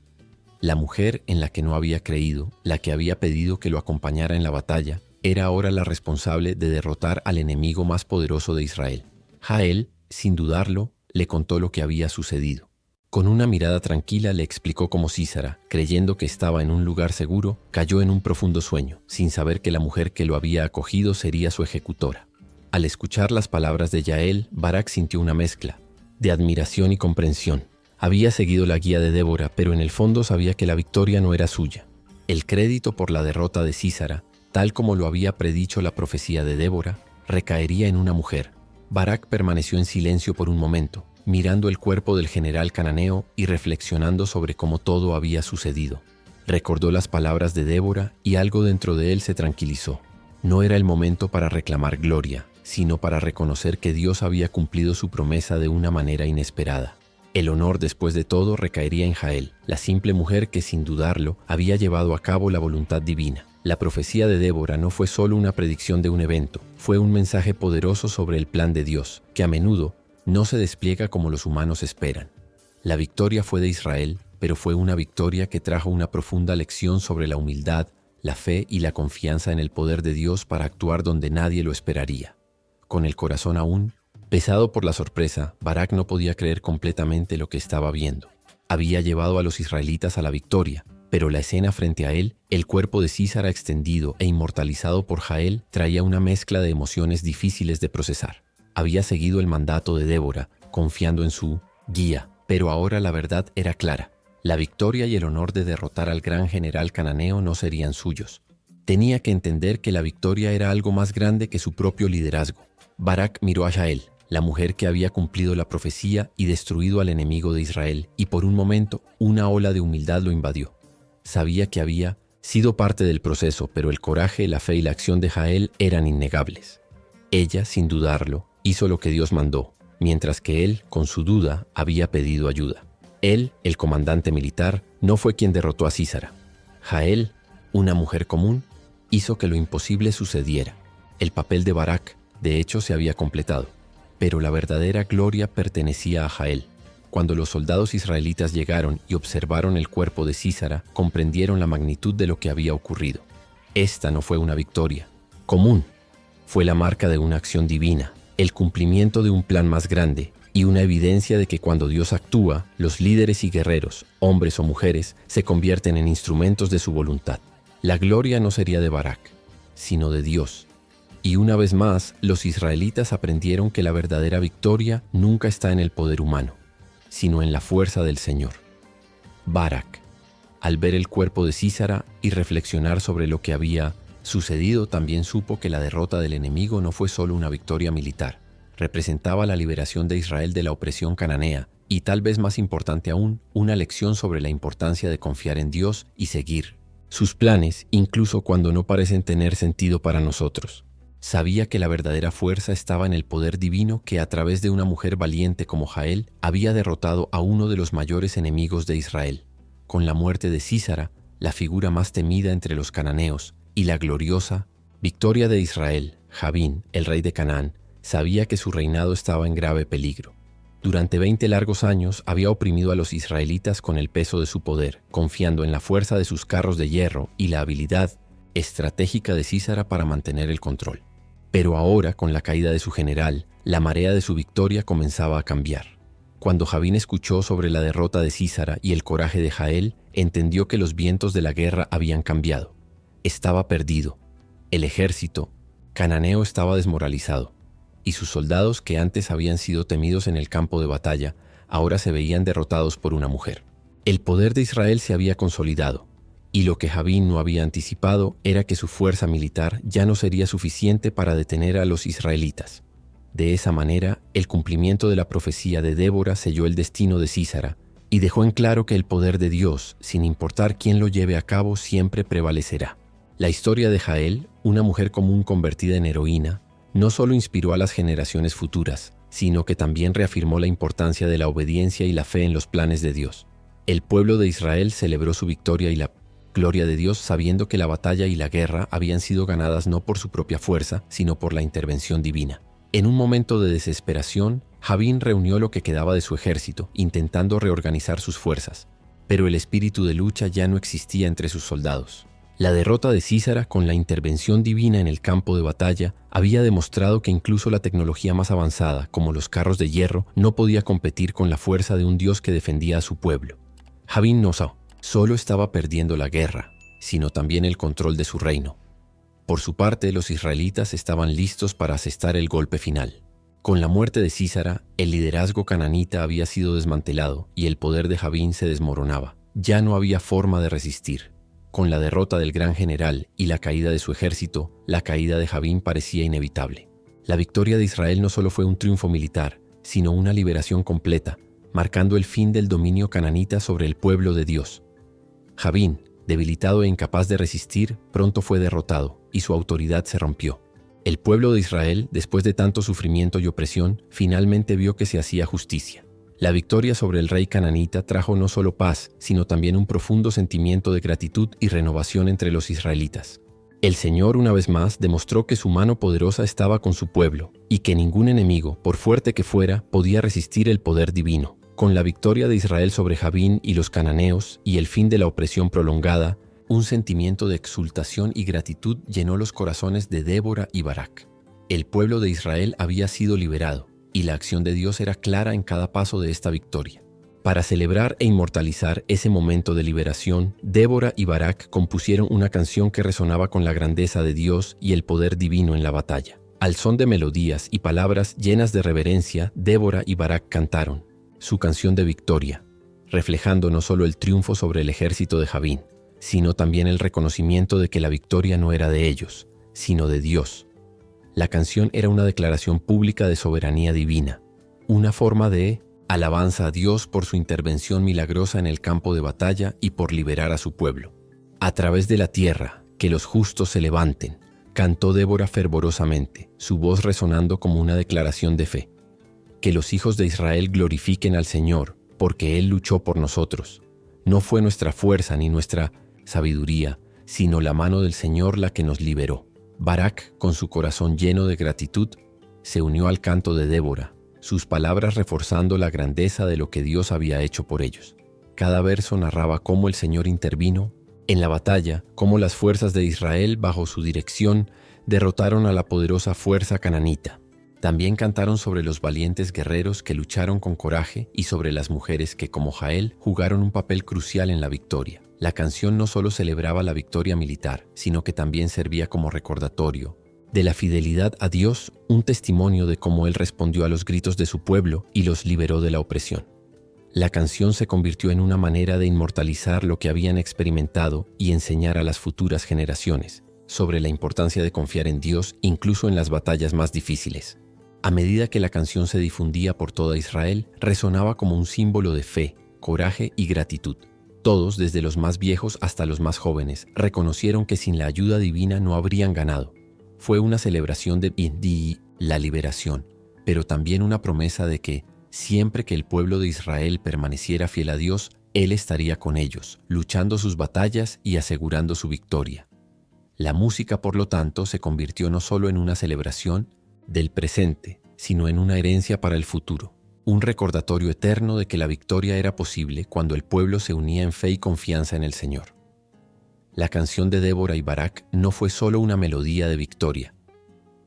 La mujer en la que no había creído, la que había pedido que lo acompañara en la batalla, era ahora la responsable de derrotar al enemigo más poderoso de Israel. Jael, sin dudarlo, le contó lo que había sucedido. Con una mirada tranquila le explicó cómo Sísara, creyendo que estaba en un lugar seguro, cayó en un profundo sueño, sin saber que la mujer que lo había acogido sería su ejecutora. Al escuchar las palabras de Jael, Barak sintió una mezcla de admiración y comprensión. Había seguido la guía de Débora, pero en el fondo sabía que la victoria no era suya. El crédito por la derrota de Sísara, tal como lo había predicho la profecía de Débora, recaería en una mujer. Barak permaneció en silencio por un momento, mirando el cuerpo del general cananeo y reflexionando sobre cómo todo había sucedido. Recordó las palabras de Débora y algo dentro de él se tranquilizó. No era el momento para reclamar gloria, sino para reconocer que Dios había cumplido su promesa de una manera inesperada. El honor, después de todo, recaería en Jael, la simple mujer que, sin dudarlo, había llevado a cabo la voluntad divina. La profecía de Débora no fue solo una predicción de un evento, fue un mensaje poderoso sobre el plan de Dios, que a menudo no se despliega como los humanos esperan. La victoria fue de Israel, pero fue una victoria que trajo una profunda lección sobre la humildad, la fe y la confianza en el poder de Dios para actuar donde nadie lo esperaría. Con el corazón aún pesado por la sorpresa, Barak no podía creer completamente lo que estaba viendo. Había llevado a los israelitas a la victoria, pero la escena frente a él, el cuerpo de Sísara extendido e inmortalizado por Jael, traía una mezcla de emociones difíciles de procesar. Había seguido el mandato de Débora, confiando en su guía, pero ahora la verdad era clara. La victoria y el honor de derrotar al gran general cananeo no serían suyos. Tenía que entender que la victoria era algo más grande que su propio liderazgo. Barak miró a Jael, la mujer que había cumplido la profecía y destruido al enemigo de Israel, y por un momento una ola de humildad lo invadió. Sabía que había sido parte del proceso, pero el coraje, la fe y la acción de Jael eran innegables. Ella, sin dudarlo, hizo lo que Dios mandó, mientras que él, con su duda, había pedido ayuda. Él, el comandante militar, no fue quien derrotó a Sísara. Jael, una mujer común, hizo que lo imposible sucediera. El papel de Barak, de hecho, se había completado. Pero la verdadera gloria pertenecía a Jael. Cuando los soldados israelitas llegaron y observaron el cuerpo de Sísara, comprendieron la magnitud de lo que había ocurrido. Esta no fue una victoria común, fue la marca de una acción divina, el cumplimiento de un plan más grande y una evidencia de que cuando Dios actúa, los líderes y guerreros, hombres o mujeres, se convierten en instrumentos de su voluntad. La gloria no sería de Barak, sino de Dios. Y una vez más, los israelitas aprendieron que la verdadera victoria nunca está en el poder humano, sino en la fuerza del Señor. Barak, al ver el cuerpo de Sísara y reflexionar sobre lo que había sucedido, también supo que la derrota del enemigo no fue solo una victoria militar, representaba la liberación de Israel de la opresión cananea y, tal vez más importante aún, una lección sobre la importancia de confiar en Dios y seguir sus planes, incluso cuando no parecen tener sentido para nosotros. Sabía que la verdadera fuerza estaba en el poder divino que, a través de una mujer valiente como Jael, había derrotado a uno de los mayores enemigos de Israel. Con la muerte de Sísara, la figura más temida entre los cananeos, y la gloriosa victoria de Israel, Jabín, el rey de Canaán, sabía que su reinado estaba en grave peligro. Durante 20 largos años había oprimido a los israelitas con el peso de su poder, confiando en la fuerza de sus carros de hierro y la habilidad estratégica de Sísara para mantener el control. Pero ahora, con la caída de su general, la marea de su victoria comenzaba a cambiar. Cuando Jabín escuchó sobre la derrota de Sísara y el coraje de Jael, entendió que los vientos de la guerra habían cambiado. Estaba perdido. El ejército cananeo estaba desmoralizado, y sus soldados, que antes habían sido temidos en el campo de batalla, ahora se veían derrotados por una mujer. El poder de Israel se había consolidado, y lo que Jabín no había anticipado era que su fuerza militar ya no sería suficiente para detener a los israelitas. De esa manera, el cumplimiento de la profecía de Débora selló el destino de Sísara y dejó en claro que el poder de Dios, sin importar quién lo lleve a cabo, siempre prevalecerá. La historia de Jael, una mujer común convertida en heroína, no solo inspiró a las generaciones futuras, sino que también reafirmó la importancia de la obediencia y la fe en los planes de Dios. El pueblo de Israel celebró su victoria y la gloria de Dios sabiendo que la batalla y la guerra habían sido ganadas no por su propia fuerza, sino por la intervención divina. En un momento de desesperación, Jabín reunió lo que quedaba de su ejército, intentando reorganizar sus fuerzas, pero el espíritu de lucha ya no existía entre sus soldados. La derrota de Sísara, con la intervención divina en el campo de batalla, había demostrado que incluso la tecnología más avanzada, como los carros de hierro, no podía competir con la fuerza de un Dios que defendía a su pueblo. Jabín no solo estaba perdiendo la guerra, sino también el control de su reino. Por su parte, los israelitas estaban listos para asestar el golpe final. Con la muerte de Sísara, el liderazgo cananita había sido desmantelado y el poder de Jabín se desmoronaba. Ya no había forma de resistir. Con la derrota del gran general y la caída de su ejército, la caída de Jabín parecía inevitable. La victoria de Israel no solo fue un triunfo militar, sino una liberación completa, marcando el fin del dominio cananita sobre el pueblo de Dios. Jabín, debilitado e incapaz de resistir, pronto fue derrotado y su autoridad se rompió. El pueblo de Israel, después de tanto sufrimiento y opresión, finalmente vio que se hacía justicia. La victoria sobre el rey cananita trajo no solo paz, sino también un profundo sentimiento de gratitud y renovación entre los israelitas. El Señor, una vez más, demostró que su mano poderosa estaba con su pueblo y que ningún enemigo, por fuerte que fuera, podía resistir el poder divino. Con la victoria de Israel sobre Jabín y los cananeos y el fin de la opresión prolongada, un sentimiento de exultación y gratitud llenó los corazones de Débora y Barak. El pueblo de Israel había sido liberado, y la acción de Dios era clara en cada paso de esta victoria. Para celebrar e inmortalizar ese momento de liberación, Débora y Barak compusieron una canción que resonaba con la grandeza de Dios y el poder divino en la batalla. Al son de melodías y palabras llenas de reverencia, Débora y Barak cantaron su canción de victoria, reflejando no solo el triunfo sobre el ejército de Jabín, sino también el reconocimiento de que la victoria no era de ellos, sino de Dios. La canción era una declaración pública de soberanía divina, una forma de alabanza a Dios por su intervención milagrosa en el campo de batalla y por liberar a su pueblo. A través de la tierra, que los justos se levanten, cantó Débora fervorosamente, su voz resonando como una declaración de fe. Que los hijos de Israel glorifiquen al Señor, porque Él luchó por nosotros. No fue nuestra fuerza ni nuestra sabiduría, sino la mano del Señor la que nos liberó. Barak, con su corazón lleno de gratitud, se unió al canto de Débora, sus palabras reforzando la grandeza de lo que Dios había hecho por ellos. Cada verso narraba cómo el Señor intervino en la batalla, cómo las fuerzas de Israel, bajo su dirección, derrotaron a la poderosa fuerza cananita. También cantaron sobre los valientes guerreros que lucharon con coraje y sobre las mujeres que, como Jael, jugaron un papel crucial en la victoria. La canción no solo celebraba la victoria militar, sino que también servía como recordatorio de la fidelidad a Dios, un testimonio de cómo Él respondió a los gritos de su pueblo y los liberó de la opresión. La canción se convirtió en una manera de inmortalizar lo que habían experimentado y enseñar a las futuras generaciones sobre la importancia de confiar en Dios incluso en las batallas más difíciles. A medida que la canción se difundía por toda Israel, resonaba como un símbolo de fe, coraje y gratitud. Todos, desde los más viejos hasta los más jóvenes, reconocieron que sin la ayuda divina no habrían ganado. Fue una celebración de la liberación, pero también una promesa de que, siempre que el pueblo de Israel permaneciera fiel a Dios, Él estaría con ellos, luchando sus batallas y asegurando su victoria. La música, por lo tanto, se convirtió no solo en una celebración del presente, sino en una herencia para el futuro, un recordatorio eterno de que la victoria era posible cuando el pueblo se unía en fe y confianza en el Señor. La canción de Débora y Barak no fue solo una melodía de victoria,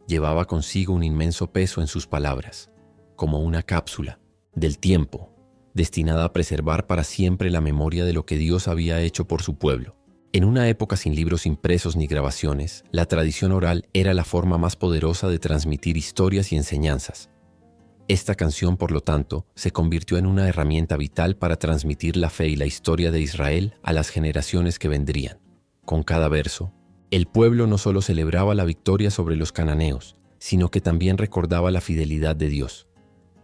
llevaba consigo un inmenso peso en sus palabras, como una cápsula del tiempo, destinada a preservar para siempre la memoria de lo que Dios había hecho por su pueblo. En una época sin libros impresos ni grabaciones, la tradición oral era la forma más poderosa de transmitir historias y enseñanzas. Esta canción, por lo tanto, se convirtió en una herramienta vital para transmitir la fe y la historia de Israel a las generaciones que vendrían. Con cada verso, el pueblo no solo celebraba la victoria sobre los cananeos, sino que también recordaba la fidelidad de Dios.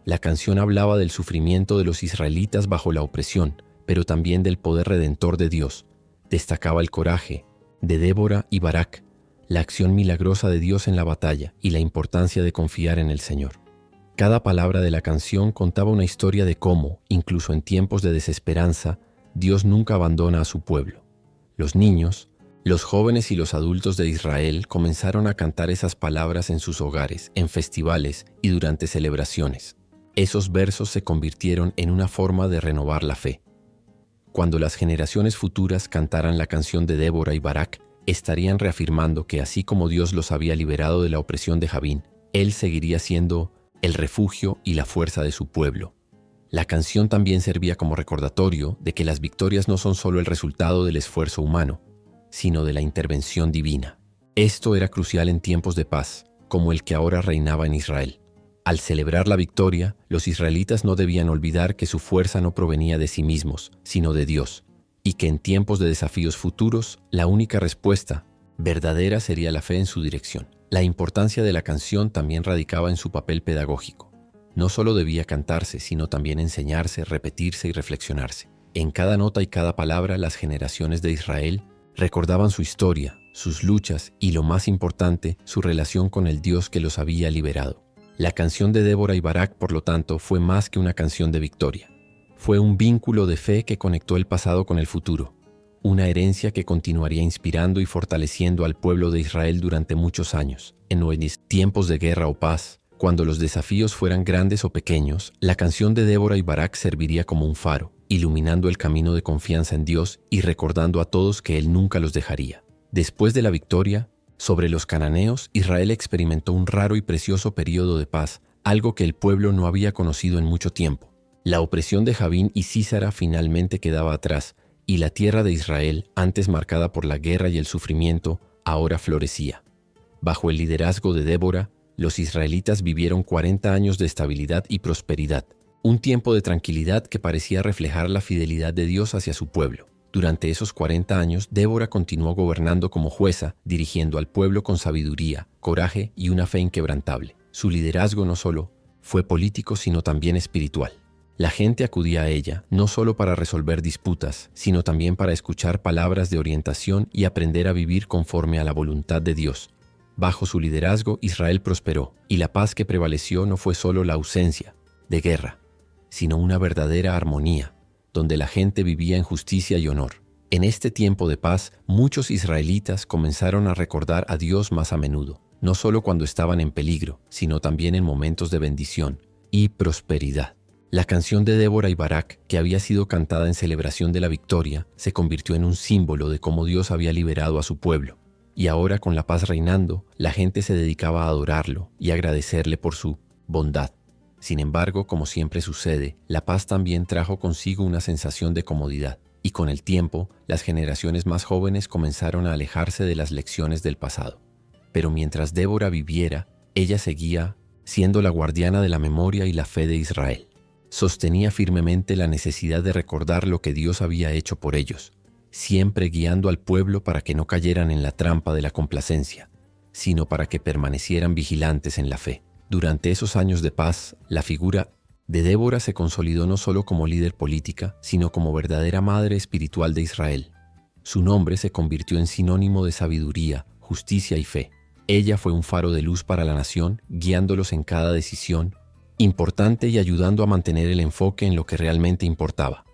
La canción hablaba del sufrimiento de los israelitas bajo la opresión, pero también del poder redentor de Dios. Destacaba el coraje de Débora y Barak, la acción milagrosa de Dios en la batalla y la importancia de confiar en el Señor. Cada palabra de la canción contaba una historia de cómo, incluso en tiempos de desesperanza, Dios nunca abandona a su pueblo. Los niños, los jóvenes y los adultos de Israel comenzaron a cantar esas palabras en sus hogares, en festivales y durante celebraciones. Esos versos se convirtieron en una forma de renovar la fe. Cuando las generaciones futuras cantaran la canción de Débora y Barak, estarían reafirmando que así como Dios los había liberado de la opresión de Jabín, Él seguiría siendo el refugio y la fuerza de su pueblo. La canción también servía como recordatorio de que las victorias no son solo el resultado del esfuerzo humano, sino de la intervención divina. Esto era crucial en tiempos de paz, como el que ahora reinaba en Israel. Al celebrar la victoria, los israelitas no debían olvidar que su fuerza no provenía de sí mismos, sino de Dios, y que en tiempos de desafíos futuros, la única respuesta verdadera sería la fe en su dirección. La importancia de la canción también radicaba en su papel pedagógico. No solo debía cantarse, sino también enseñarse, repetirse y reflexionarse. En cada nota y cada palabra, las generaciones de Israel recordaban su historia, sus luchas y, lo más importante, su relación con el Dios que los había liberado. La canción de Débora y Barak, por lo tanto, fue más que una canción de victoria. Fue un vínculo de fe que conectó el pasado con el futuro, una herencia que continuaría inspirando y fortaleciendo al pueblo de Israel durante muchos años. En los tiempos de guerra o paz, cuando los desafíos fueran grandes o pequeños, la canción de Débora y Barak serviría como un faro, iluminando el camino de confianza en Dios y recordando a todos que Él nunca los dejaría. Después de la victoria sobre los cananeos, Israel experimentó un raro y precioso período de paz, algo que el pueblo no había conocido en mucho tiempo. La opresión de Jabín y Sísara finalmente quedaba atrás, y la tierra de Israel, antes marcada por la guerra y el sufrimiento, ahora florecía. Bajo el liderazgo de Débora, los israelitas vivieron 40 años de estabilidad y prosperidad, un tiempo de tranquilidad que parecía reflejar la fidelidad de Dios hacia su pueblo. Durante esos 40 años, Débora continuó gobernando como jueza, dirigiendo al pueblo con sabiduría, coraje y una fe inquebrantable. Su liderazgo no solo fue político, sino también espiritual. La gente acudía a ella, no solo para resolver disputas, sino también para escuchar palabras de orientación y aprender a vivir conforme a la voluntad de Dios. Bajo su liderazgo, Israel prosperó, y la paz que prevaleció no fue solo la ausencia de guerra, sino una verdadera armonía, donde la gente vivía en justicia y honor. En este tiempo de paz, muchos israelitas comenzaron a recordar a Dios más a menudo, no solo cuando estaban en peligro, sino también en momentos de bendición y prosperidad. La canción de Débora y Barak, que había sido cantada en celebración de la victoria, se convirtió en un símbolo de cómo Dios había liberado a su pueblo. Y ahora, con la paz reinando, la gente se dedicaba a adorarlo y agradecerle por su bondad. Sin embargo, como siempre sucede, la paz también trajo consigo una sensación de comodidad, y con el tiempo, las generaciones más jóvenes comenzaron a alejarse de las lecciones del pasado. Pero mientras Débora viviera, ella seguía siendo la guardiana de la memoria y la fe de Israel. Sostenía firmemente la necesidad de recordar lo que Dios había hecho por ellos, siempre guiando al pueblo para que no cayeran en la trampa de la complacencia, sino para que permanecieran vigilantes en la fe. Durante esos años de paz, la figura de Débora se consolidó no solo como líder política, sino como verdadera madre espiritual de Israel. Su nombre se convirtió en sinónimo de sabiduría, justicia y fe. Ella fue un faro de luz para la nación, guiándolos en cada decisión importante y ayudando a mantener el enfoque en lo que realmente importaba,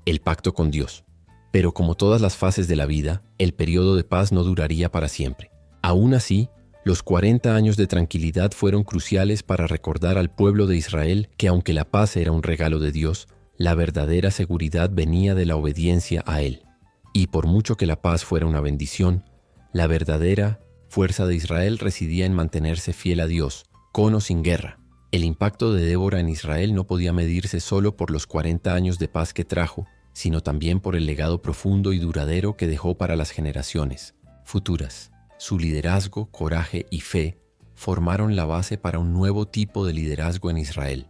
el pacto con Dios. Pero como todas las fases de la vida, el periodo de paz no duraría para siempre. Aún así, los 40 años de tranquilidad fueron cruciales para recordar al pueblo de Israel que aunque la paz era un regalo de Dios, la verdadera seguridad venía de la obediencia a Él. Y por mucho que la paz fuera una bendición, la verdadera fuerza de Israel residía en mantenerse fiel a Dios, con o sin guerra. El impacto de Débora en Israel no podía medirse solo por los 40 años de paz que trajo, sino también por el legado profundo y duradero que dejó para las generaciones futuras. Su liderazgo, coraje y fe formaron la base para un nuevo tipo de liderazgo en Israel,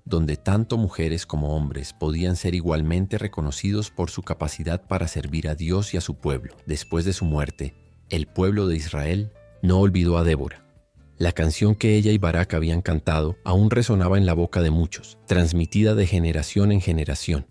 donde tanto mujeres como hombres podían ser igualmente reconocidos por su capacidad para servir a Dios y a su pueblo. Después de su muerte, el pueblo de Israel no olvidó a Débora. La canción que ella y Barak habían cantado aún resonaba en la boca de muchos, transmitida de generación en generación.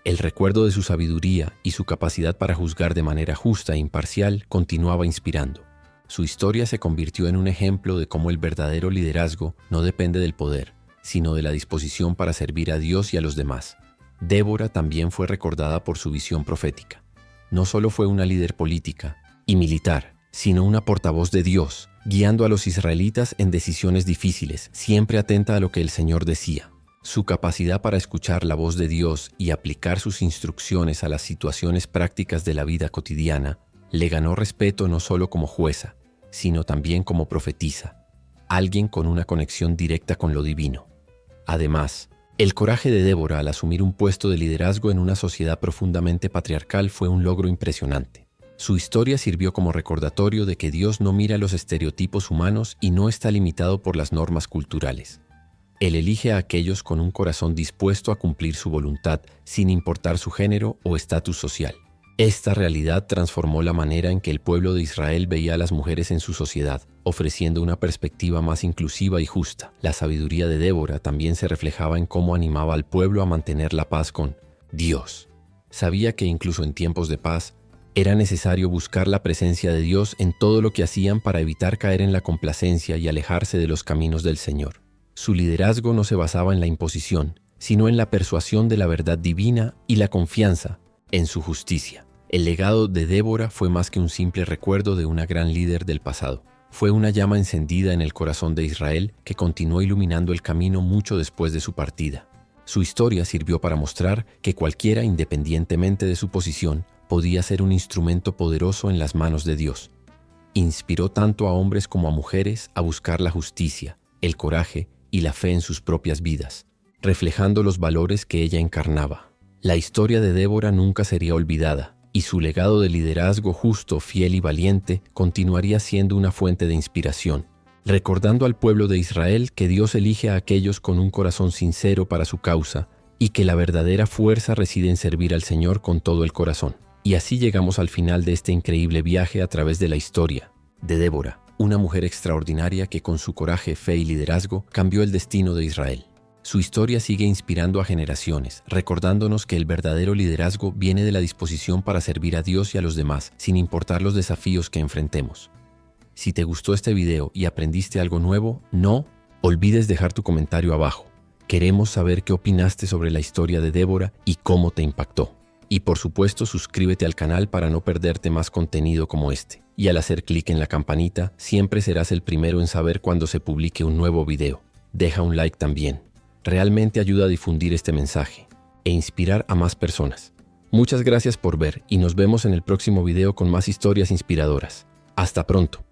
El recuerdo de su sabiduría y su capacidad para juzgar de manera justa e imparcial continuaba inspirando. Su historia se convirtió en un ejemplo de cómo el verdadero liderazgo no depende del poder, sino de la disposición para servir a Dios y a los demás. Débora también fue recordada por su visión profética. No solo fue una líder política y militar, sino una portavoz de Dios, guiando a los israelitas en decisiones difíciles, siempre atenta a lo que el Señor decía. Su capacidad para escuchar la voz de Dios y aplicar sus instrucciones a las situaciones prácticas de la vida cotidiana le ganó respeto no solo como jueza, sino también como profetisa, alguien con una conexión directa con lo divino. Además, el coraje de Débora al asumir un puesto de liderazgo en una sociedad profundamente patriarcal fue un logro impresionante. Su historia sirvió como recordatorio de que Dios no mira los estereotipos humanos y no está limitado por las normas culturales. Él elige a aquellos con un corazón dispuesto a cumplir su voluntad, sin importar su género o estatus social. Esta realidad transformó la manera en que el pueblo de Israel veía a las mujeres en su sociedad, ofreciendo una perspectiva más inclusiva y justa. La sabiduría de Débora también se reflejaba en cómo animaba al pueblo a mantener la paz con Dios. Sabía que incluso en tiempos de paz, era necesario buscar la presencia de Dios en todo lo que hacían para evitar caer en la complacencia y alejarse de los caminos del Señor. Su liderazgo no se basaba en la imposición, sino en la persuasión de la verdad divina y la confianza en su justicia. El legado de Débora fue más que un simple recuerdo de una gran líder del pasado. Fue una llama encendida en el corazón de Israel que continuó iluminando el camino mucho después de su partida. Su historia sirvió para mostrar que cualquiera, independientemente de su posición, podía ser un instrumento poderoso en las manos de Dios. Inspiró tanto a hombres como a mujeres a buscar la justicia, el coraje y la fe en sus propias vidas, reflejando los valores que ella encarnaba. La historia de Débora nunca sería olvidada, y su legado de liderazgo justo, fiel y valiente continuaría siendo una fuente de inspiración, recordando al pueblo de Israel que Dios elige a aquellos con un corazón sincero para su causa y que la verdadera fuerza reside en servir al Señor con todo el corazón. Y así llegamos al final de este increíble viaje a través de la historia de Débora, una mujer extraordinaria que con su coraje, fe y liderazgo cambió el destino de Israel. Su historia sigue inspirando a generaciones, recordándonos que el verdadero liderazgo viene de la disposición para servir a Dios y a los demás, sin importar los desafíos que enfrentemos. Si te gustó este video y aprendiste algo nuevo, no olvides dejar tu comentario abajo. Queremos saber qué opinaste sobre la historia de Débora y cómo te impactó. Y por supuesto, suscríbete al canal para no perderte más contenido como este. Y al hacer clic en la campanita, siempre serás el primero en saber cuando se publique un nuevo video. Deja un like también. Realmente ayuda a difundir este mensaje e inspirar a más personas. Muchas gracias por ver y nos vemos en el próximo video con más historias inspiradoras. Hasta pronto.